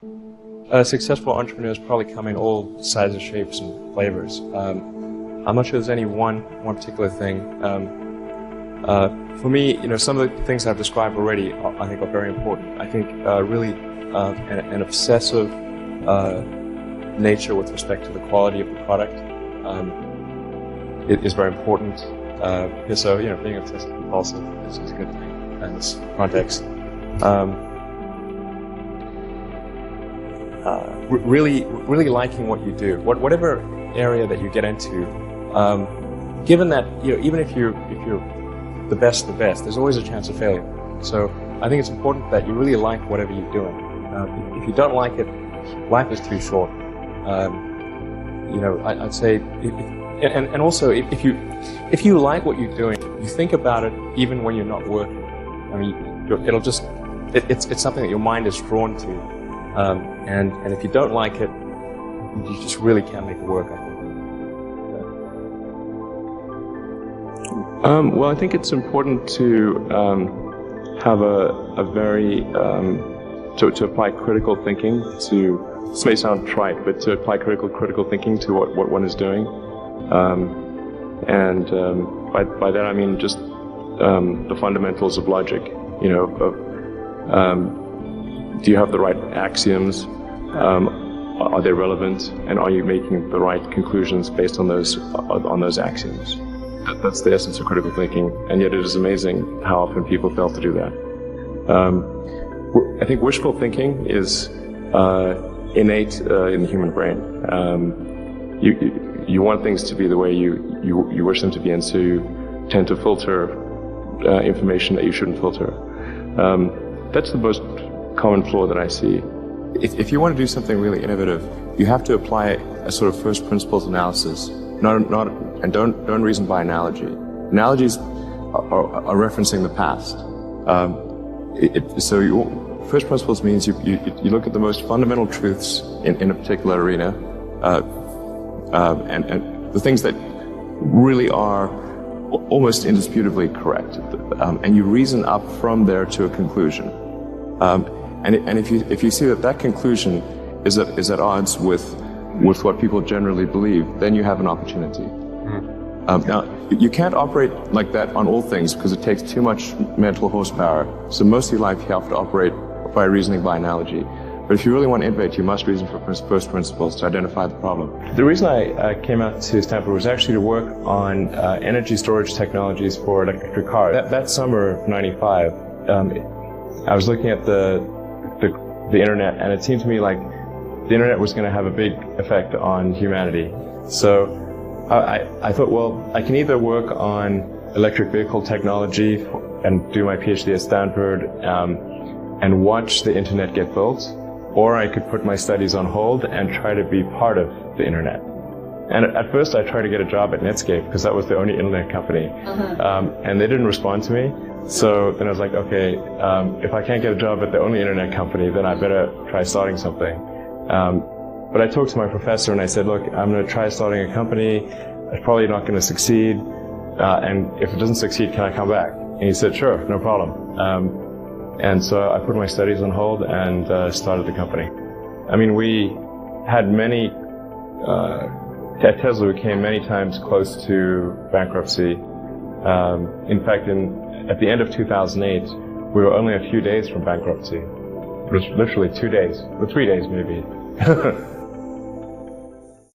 Successful entrepreneurs probably come in all sizes, shapes, and flavors. I'm not sure there's any one particular thing. For me, some of the things I've described already, I think, are very important. I think really an obsessive nature with respect to the quality of the product is very important. So, being obsessive compulsive is a good thing in this context. Really liking what you do, whatever area that you get into. Given that, even if you're the best, there's always a chance of failure. So I think it's important that you really like whatever you're doing. If you don't like it, life is too short. I'd say, and also if you like what you're doing, you think about it even when you're not working. I mean, it's something that your mind is drawn to. And if you don't like it, you just really can't make it work, I think. Well, I think it's important to have a very to apply critical thinking to. This may sound trite, but to apply critical thinking to what one is doing, and by that I mean just the fundamentals of logic. Do you have the right axioms? Are they relevant? And are you making the right conclusions based on those axioms? That's the essence of critical thinking, and yet it is amazing how often people fail to do that. I think wishful thinking is innate in the human brain. You want things to be the way you wish them to be, and so you tend to filter information that you shouldn't filter. That's the most common flaw that I see. If you want to do something really innovative, you have to apply a sort of first principles analysis. And don't reason by analogy. Analogies are referencing the past. First principles means you look at the most fundamental truths in a particular arena, and the things that really are almost indisputably correct, and you reason up from there to a conclusion. And if you see that conclusion is at odds with what people generally believe, then you have an opportunity. Now, you can't operate like that on all things because it takes too much mental horsepower. So most of your life you have to operate by reasoning by analogy. But if you really want to innovate, you must reason for first principles to identify the problem. The reason I came out to Stanford was actually to work on energy storage technologies for electric cars. That summer of '95, I was looking at the internet, and it seemed to me like the internet was going to have a big effect on humanity. So I thought, well, I can either work on electric vehicle technology and do my PhD at Stanford and watch the internet get built, or I could put my studies on hold and try to be part of the internet. And at first I tried to get a job at Netscape because that was the only internet company, and they didn't respond to me. So then I was like, okay, if I can't get a job at the only internet company, then I better try starting something. But I talked to my professor and I said, look, I'm going to try starting a company. It's probably not going to succeed. And if it doesn't succeed, can I come back? And he said, sure, no problem. And so I put my studies on hold and started the company. I mean, we had many, at Tesla we came many times close to bankruptcy. In fact, at the end of 2008, we were only a few days from bankruptcy. It was literally 2 days, or 3 days maybe.